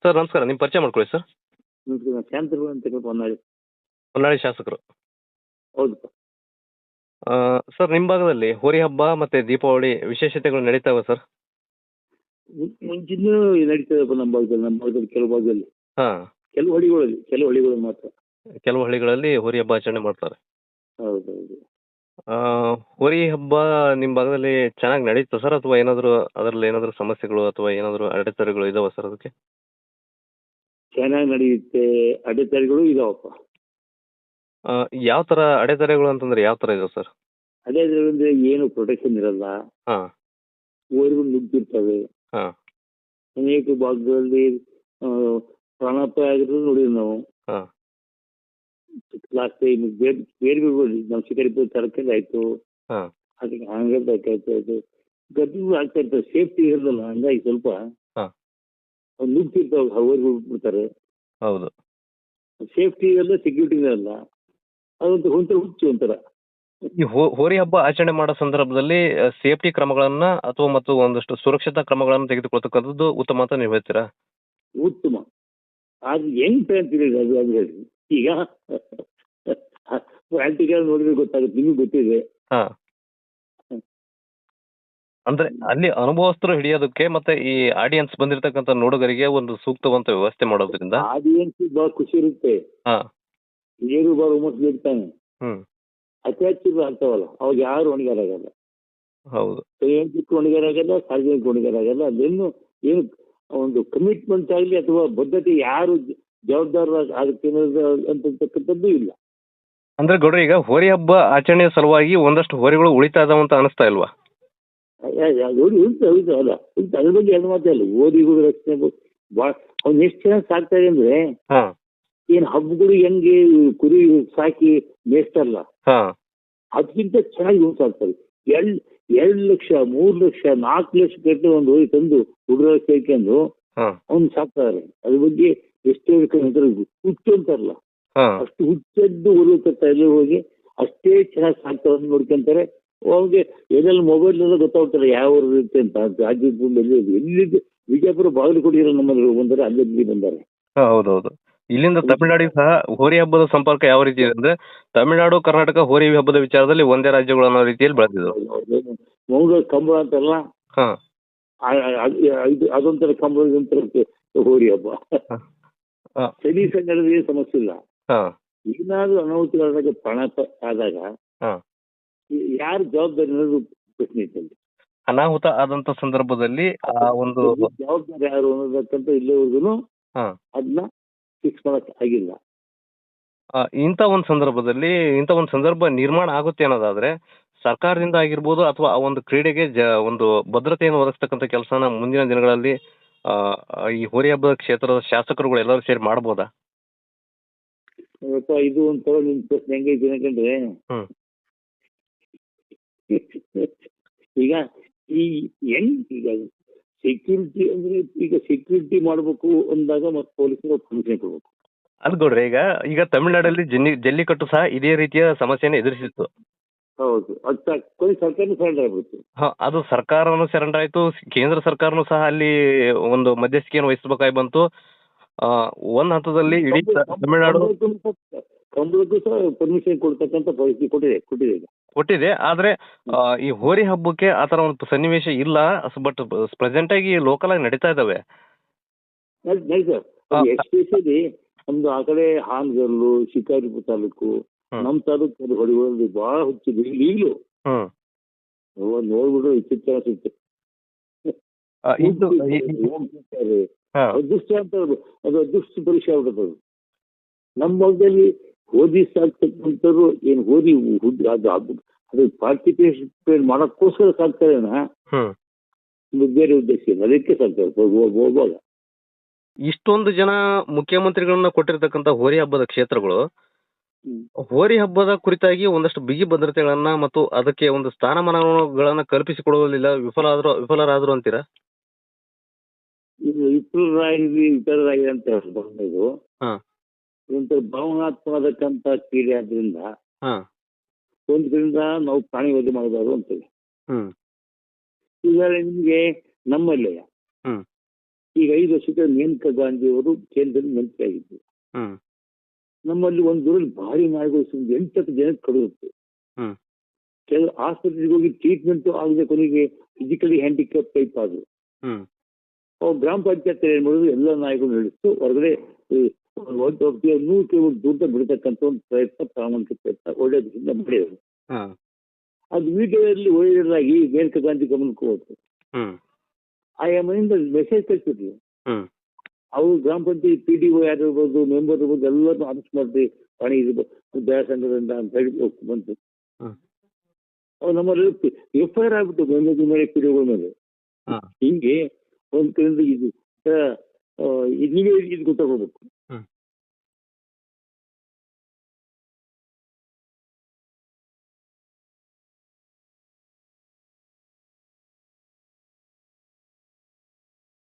Sir ನಮಸ್ಕಾರ. ನಿಮ್ಮ ಪರಿಚಯ ಮಾಡ್ಕೊಳ್ಳಿ ಸರ್. ನಾನು ಶಾಂತರು ಅಂತ ಹೇಳ್ಬಿಟ್ಟು ಹೊನ್ನಾಳಿ. ಹೊನ್ನಾಳಿ ಶಾಸಕರು. ಹೌದಪ್ಪ. ಸರ್ ನಿಮ್ಮ ಭಾಗದಲ್ಲಿ ಹೋರಿ ಹಬ್ಬ ಮತ್ತು ದೀಪಾವಳಿ ವಿಶೇಷತೆಗಳು ನಡೀತಾವೆ ಸರ್? ಮುಂಚಿನ ನಡೀತದಪ್ಪ ನಮ್ಮ ಭಾಗದಲ್ಲಿ ಕೆಲವು ಭಾಗದಲ್ಲಿ, ಹಾಂ. ಕೆಲವು ಹಳ್ಳಿಗಳಲ್ಲಿ ಮಾತ್ರ. ಕೆಲವು ಹಳ್ಳಿಗಳಲ್ಲಿ ಹೋರಿ ಹಬ್ಬ ಆಚರಣೆ ಮಾಡ್ತಾರೆ. ಹೌದೌದು. ಆ, ಹೋರಿ ಹಬ್ಬ ನಿಮ್ಮ ಭಾಗದಲ್ಲಿ ಚೆನ್ನಾಗಿ ನಡೀತಾ ಸರ್, ಅಥವಾ ಏನಾದರೂ ಅದರಲ್ಲಿ ಏನಾದರೂ ಸಮಸ್ಯೆಗಳು ಅಥವಾ ಏನಾದರೂ ಅಡೆತಡೆಗಳು ಇದಾವೆ ಸರ್ ಅದಕ್ಕೆ? ಚೆನ್ನಾಗಿ ನಡೆಯುತ್ತೆ, ಅಡೆತಡೆಗಳು ಇದಾವಪ್ಪ. ಯಾವ ಥರ ಅಡೆತಡೆಗಳು ಅಂತಂದ್ರೆ ಯಾವ ಥರ ಇದಾವೆ ಸರ್? ಅಡೆತಡೆಗಳು ಏನು ಪ್ರೊಟೆಕ್ಷನ್ ಇರಲ್ಲ, ಹಾಂ ಓರಿಗಳು ನುಗ್ಗಿರ್ತವೆ. ಹಾಂ ಅನೇಕ ಭಾಗದಲ್ಲಿ ಪ್ರಾಣಾಪಾಯ ಆಗಿರೋದು ನೋಡಿದ್ವಿ ನಾವು. ಹಾಂ ಲಾಸ್ಟ್ ಟೈಮ್ ಬೇರೆ ನಮ್ಮ ಶಿಕಾರಿಪುರ ತರಕಾರಿ ಆಯ್ತು, ಹಾಂ ಅದಕ್ಕೆ ಹಂಗಾಯ್ತು ಗದ್ದೆಗಳು ಆಗ್ತಾ ಇರ್ತವೆ, ಸೇಫ್ಟಿ ಇರಲ್ಲ. ಹಂಗಾಗಿ ಸ್ವಲ್ಪ ಹಾಂ ನುಗ್ಗಿರ್ತಾವೆ, ಓರಿಗಳು ಬಿಡ್ತಾರೆ. ಹೌದು. ಸೇಫ್ಟಿ ಇರಲ್ಲ, ಸೆಕ್ಯೂರಿಟಿ ಇರಲ್ಲ. ಅದೊಂದು ಹುಚ್ಚು ಒಂಥರ. ಈ ಹೋರಿ ಹಬ್ಬ ಆಚರಣೆ ಮಾಡೋ ಸಂದರ್ಭದಲ್ಲಿ ಸೇಫ್ಟಿ ಕ್ರಮಗಳನ್ನ ಅಥವಾ ಮತ್ತು ಒಂದಷ್ಟು ಸುರಕ್ಷತಾ ಕ್ರಮಗಳನ್ನು ತೆಗೆದುಕೊಳ್ತಕ್ಕಂಥದ್ದು ಉತ್ತಮ ಅಂತ ನೀವು ಹೇಳ್ತೀರಾ? ಉತ್ತಮ. ಅದು ಹೆಂಗ್ ಅಂತೀರಿ ಅದು ಅದು ಹೇಳಿ. ಈಗ ಪ್ರಾಕ್ಟಿಕಲ್ ನೋಡಿದ್ರೆ ಗೊತ್ತಾಗುತ್ತೆ, ನಿಮಗೆ ಗೊತ್ತಿದೆ. ಹಾ, ಅಂದ್ರೆ ಅಲ್ಲಿ ಅನುಭವಸ್ಥರು ಹಿಡಿಯೋದಕ್ಕೆ ಮತ್ತೆ ಈ ಆಡಿಯನ್ಸ್ ಬಂದಿರತಕ್ಕಂಥ ನೋಡುಗರಿಗೆ ಒಂದು ಸೂಕ್ತವಂತ ವ್ಯವಸ್ಥೆ ಮಾಡೋದ್ರಿಂದ ಆಡಿಯನ್ಸ್ ಬಹಳ ಖುಷಿ ಇರುತ್ತೆ. ಹಾ ಏನು ಬಹಳ ಹುಮ್ಮಸ್ ಇರ್ತಾನೆ. ಹ್ಮ್ ಅತ್ಯಾಚಾರ ಆಗ್ತಾವಲ್ಲ, ಅವಾಗ ಯಾರು ಹೊಣೆಗಾರಾಗಲ್ಲ. ಹೌದು. ಸಂಯೋಜಕ ಹೊಣೆಗಾರಾಗಲ್ಲ, ಸಾರ್ವಜನಿಕ ಹೊಣೆಗಾರಾಗಲ್ಲ. ಅದೇನು ಏನು ಒಂದು ಕಮಿಟ್ಮೆಂಟ್ ಆಗಲಿ ಅಥವಾ ಬದ್ಧತೆ ಯಾರು ಜವಾಬ್ದಾರ ಅದಕ್ಕೆ ಅಂತಕ್ಕಂಥದ್ದು ಇಲ್ಲ. ಅಂದ್ರೆ ಗೌಡ್ರ, ಈಗ ಹೋರಿ ಹಬ್ಬ ಆಚರಣೆಯ ಸಲುವಾಗಿ ಒಂದಷ್ಟು ಹೋರಿಗಳು ಉಳಿತಾ ಇದಾವಂತ ಅನಿಸ್ತಾ ಇಲ್ವಾ? ಅಲ್ಲ, ಅದ್ರ ಬಗ್ಗೆ ಎರಡು ಮಾತಲ್ಲ. ಓದಿಗಳು ರಕ್ಷಣೆ ಭಾಳ ಅವ್ನು ಎಷ್ಟು ಚೆನ್ನಾಗಿ ಸಾಕ್ತಾರೆ ಅಂದ್ರೆ, ಏನು ಹಬ್ಬಗಳು ಹೆಂಗೆ ಕುರಿ ಸಾಕಿ ಮೇಯಿಸ್ತಾರಲ್ಲ, ಅದಕ್ಕಿಂತ ಚೆನ್ನಾಗಿ ಇವ್ನು ಸಾಕ್ತಾರೆ. 2 ಲಕ್ಷ 3 ಲಕ್ಷ 4 ಲಕ್ಷ ಕಟ್ಟಿ ಒಂದು ಹೋಗಿ ತಂದು ಹುಡುಗರ ಸೇರ್ಕೊಂಡು ಅವ್ನು ಸಾಕ್ತಾರೆ. ಅದ್ರ ಬಗ್ಗೆ ಎಷ್ಟೇ ಹುಚ್ಚು ಅಂತಾರಲ್ಲ, ಅಷ್ಟು ಹುಚ್ಚದ್ದು ಉರುಳುತ್ತಾ ಇಲ್ಲಿ ಹೋಗಿ ಅಷ್ಟೇ ಚೆನ್ನಾಗಿ ಸಾಕ್ತಾರೆ, ನೋಡ್ಕೊಂತಾರೆ. ಅವ್ರಿಗೆ ಎಲ್ಲೆಲ್ಲ ಮೊಬೈಲ್ ಎಲ್ಲ ಗೊತ್ತಾಗ್ತಾರೆ ಯಾವ ಊರು ಇರುತ್ತೆ ಅಂತ. ರಾಜ್ಯದಲ್ಲಿ ಎಲ್ಲಿ ವಿಜಯಪುರ ಬಾಗಲಕೋಟೆ ನಮ್ಮಲ್ಲಿ ಬಂದರೆ ಅಲ್ಲಿ ಬಂದಾರೆ. ಹೌದೌದು. ಇಲ್ಲಿಂದ ತಮಿಳುನಾಡಿಗೆ ಸಹ ಹೋರಿ ಹಬ್ಬದ ಸಂಪರ್ಕ ಯಾವ ರೀತಿ ಇದೆ ಅಂದ್ರೆ, ತಮಿಳುನಾಡು ಕರ್ನಾಟಕ ಹೋರಿ ಹಬ್ಬದ ವಿಚಾರದಲ್ಲಿ ಒಂದೇ ರಾಜ್ಯಗಳು ಅನ್ನೋ ರೀತಿಯಲ್ಲಿ ಬೆಳೆದಿದ್ದು. ಮಂಗಳೂರು ಕಂಬಳ ಅಂತಾರಲ್ಲ, ಅದೊಂಥರ ಕಂಬಳ, ಇದೊಂಥರ ಹೋರಿ ಹಬ್ಬ. ಸರಿ ಸಂಘದಲ್ಲಿ ಏನು ಸಮಸ್ಯೆ ಇಲ್ಲ. ಏನಾದ್ರೂ ಅನಾಹುತಗಳಾದಾಗ ಪ್ರಾಣ ಆದಾಗ ಯಾರು ಜವಾಬ್ದಾರಿ ಅನ್ನೋದು ಪ್ರಶ್ನೆ ಇತ್ತಲ್ಲಿ. ಅನಾಹುತ ಆದಂತ ಸಂದರ್ಭದಲ್ಲಿ ಆ ಒಂದು ಜವಾಬ್ದಾರಿ ಯಾರು ಅನ್ನೋದಕ್ಕಂತ ಇಲ್ಲಿವರೆಗೂ ಅದನ್ನ ಫಿಕ್ಸ್ ಮಾಡಕ್ ಆಗಿಲ್ಲ. ಇಂಥ ಒಂದು ಸಂದರ್ಭ ನಿರ್ಮಾಣ ಆಗುತ್ತೆ ಅನ್ನೋದಾದ್ರೆ ಸರ್ಕಾರದಿಂದ ಆಗಿರ್ಬೋದು ಅಥವಾ ಆ ಒಂದು ಕ್ರೀಡೆಗೆ ಒಂದು ಭದ್ರತೆಯನ್ನು ಒದಗಿಸ್ತಕ್ಕಂಥ ಕೆಲಸನ ಮುಂದಿನ ದಿನಗಳಲ್ಲಿ ಈ ಹೋರಿ ಹಬ್ಬದ ಕ್ಷೇತ್ರದ ಶಾಸಕರುಗಳು ಎಲ್ಲರೂ ಸೇರಿ ಮಾಡ್ಬೋದಾ? ಇದು ಒಂಥರ ನಿಮ್ ಪ್ರಶ್ನೆ ಹೆಂಗೈತಿ ಯಾಕಂದ್ರೆ, ಈಗ ಈಗ ಸೆಕ್ಯೂರಿಟಿ ಅಂದ್ರೆ, ಈಗ ಸೆಕ್ಯೂರಿಟಿ ಮಾಡ್ಬೇಕು ಅಂದಾಗ ಮತ್ತೆ ಪೊಲೀಸರು ಪರ್ಮಿಷನ್ ಕೊಡ್ಬೇಕು. ಅಲ್ ಗೌಡ್ರೆ, ಈಗ ತಮಿಳುನಾಡಲ್ಲಿ ಜಲ್ಲಿಕಟ್ಟು ಸಹ ಇದೇ ರೀತಿಯ ಸಮಸ್ಯೆಯನ್ನು ಎದುರಿಸಿತ್ತು. ಹೌದು, ಅದು ಸರ್ಕಾರನೂ ಸರೆಂಡರ್ ಆಗ್ಬಿಡ್ತು. ಅದು ಸರ್ಕಾರನೂ ಸರೆಂಡರ್ ಆಯ್ತು, ಕೇಂದ್ರ ಸರ್ಕಾರನೂ ಸಹ ಅಲ್ಲಿ ಒಂದು ಮಧ್ಯಸ್ಥಿಕೆಯನ್ನು ವಹಿಸಬೇಕಾಗಿ ಬಂತು. ಒಂದ್ ಹಂತದಲ್ಲಿ ಇಡೀ ತಮಿಳುನಾಡು ಕಂಬಳಕ್ಕೂ ಸಹ ಪರ್ಮಿಷನ್ ಕೊಡ್ತಕ್ಕಂಥ ಪರಿಸ್ಥಿತಿ ಕೊಟ್ಟಿದೆ. ಆದ್ರೆ ಈ ಹೋರಿ ಹಬ್ಬಕ್ಕೆ ಆ ತರ ಒಂದು ಸನ್ನಿವೇಶ ಇಲ್ಲ. ಬಟ್ ಪ್ರೆಸೆಂಟ್ ಆಗಿ ಲೋಕಲ್ ಆಗಿ ನಡೀತಾ ಇದಾವೆ. ಎಸ್ಪೆಷಲಿ ನಮ್ದು ಆ ಕಡೆ ಹಾನಗಲ್ಲು, ಶಿಕಾರಿಪುರ ತಾಲೂಕು, ನಮ್ ತಾಲೂಕು ಹೊಡಿಗಳಲ್ಲಿ ಬಹಳ ಹುಚ್ಚಿದೆ ಈಗಲೂ. ನೋಡ್ಬಿಟ್ರೆ ವಿಚಿತ್ರ ಅನ್ಸುತ್ತೆ. ಅದೃಷ್ಟ ಅಂತ ಅದು ಅದೃಷ್ಟ ಪರೀಕ್ಷೆ ಆಗ್ಬಿಡ್ತದೆ. ನಮ್ಮ ಭಾಗದಲ್ಲಿ ಹೋದಿ ಸಾಕ್ತಕ್ಕಂಥವ್ರು ಏನು ಹೋದಿ ಅದು ಪಾರ್ಟಿಸಿಪೇಟ್ ಮಾಡೋಕ್ಕೋಸ್ಕರ ಸಾಕ್ತಾರೆ, ಬೇರೆ ಉದ್ದೇಶ ಇಲ್ಲ, ಅದಕ್ಕೆ ಸಾಕ್ತಾರೆ ಹೋಗುವಾಗ. ಇಷ್ಟೊಂದು ಜನ ಮುಖ್ಯಮಂತ್ರಿಗಳನ್ನ ಕೊಟ್ಟಿರ್ತಕ್ಕಂಥ ಹೋರಿ ಹಬ್ಬದ ಕ್ಷೇತ್ರಗಳು ಹೋರಿ ಹಬ್ಬದ ಕುರಿತಾಗಿ ಒಂದಷ್ಟು ಬಿಗಿ ಭದ್ರತೆಗಳನ್ನ ಮತ್ತು ಅದಕ್ಕೆ ಒಂದು ಸ್ಥಾನಮಾನಗಳನ್ನ ಕಲ್ಪಿಸಿಕೊಡುವುದಿಲ್ಲ, ವಿಫಲರಾದ್ರು ಅಂತೀರಾ? ವಿಫಲರಾಗಿದೆ ಅಂತ ಹೇಳ್ಬೋದು. ಇದೊಂಥರ ಭಾವನಾತ್ಮಕವಾದಕ್ಕಂತ ಕ್ರೀಡೆ ಆದ್ರಿಂದ ಒಂದ್ ಕಡೆಯಿಂದ ನಾವು ಪ್ರಾಣಿ ವಧೆ ಮಾಡಬಾರ್ದು ಅಂತೇಳಿ. ಈಗ ನಿಮ್ಗೆ ನಮ್ಮಲ್ಲಿ ಈಗ 5 ವರ್ಷದ ಮೇನಕಾ ಗಾಂಧಿ ಅವರು ಕೇಂದ್ರದಲ್ಲಿ ಮಂತ್ರಿ ಆಗಿದ್ರು. ಹ್ಮ್ ನಮ್ಮಲ್ಲಿ ಒಂದು ಊರಲ್ಲಿ ಭಾರಿ ನಾಯಿಗಳು 8-10 ಜನಕ್ಕೆ ಕಡಿಯುತ್ತೆ. ಹ್ಮ್ ಕೆಲವು ಆಸ್ಪತ್ರೆಗೆ ಹೋಗಿ ಟ್ರೀಟ್ಮೆಂಟ್ ಆಗದೆ ಕೊನೆಗೆ ಫಿಸಿಕಲಿ ಹ್ಯಾಂಡಿಕ್ಯಾಪ್ ಟೈಪ್ ಆದ್ರು. ಹ್ಮ್ ಅವ್ರು ಗ್ರಾಮ ಪಂಚಾಯತ್ ಏನ್ ಮಾಡೋದು, ಎಲ್ಲ ನಾಯಿಗಳು ಹಿಡಿದು ಹೊರಗಡೆ 100 ಕಿಲೋಮೀಟರ್ ದೂರ ಬಿಡ್ತಕ್ಕಂಥ ಒಂದು ಪ್ರಯತ್ನ, ಪ್ರಾಮಾಣಿಕ ಪ್ರಯತ್ನ ಒಳ್ಳೆಯದರಿಂದ ಮಾಡಿದ್ರು. ಹಾ ಅದು ವಿಡಿಯೋದಲ್ಲಿ ವೈರಲ್ ಆಗಿ ಮೇನಕಾ ಗಾಂಧಿ ಗಮನಕ್ಕೆ ಹೋದ್ರು. ಹ್ಮ್ ಆಯಾ ಮನೆಯಿಂದ ಮೆಸೇಜ್ ಕಳಿಸಿದ್ರು. ಹ್ಮ್ ಅವರು ಗ್ರಾಮ ಪಂಚಾಯತ್ PDO ಯಾರು ಇರ್ಬೋದು, ಮೆಂಬರ್ ಇರ್ಬೋದು, ಎಲ್ಲರನ್ನೂ ಅರೆಸ್ಟ್ ಮಾಡಿದ್ರಿ, ಪಣಿ ಇರ್ಬೋದು ದಯಾ ಸಂಘದಿಂದ ಅಂತ ಹೇಳಿ ಬಂತು. ಹ್ಮ್ ಅವ್ರು ನಮ್ಮಲ್ಲಿ FIR ಆಗ್ಬಿಟ್ಟು ಮೆಂಬರ್ ಮೇಲೆ PDOಗಳ ಮೇಲೆ. ಹಾ ಹಿಂಗೆ ಒಂದ್ ಕಡೆಯಿಂದ ಇದು ನೀವೇ ಇದು ಗೊತ್ತಾಗೋಗ್ಬೇಕು.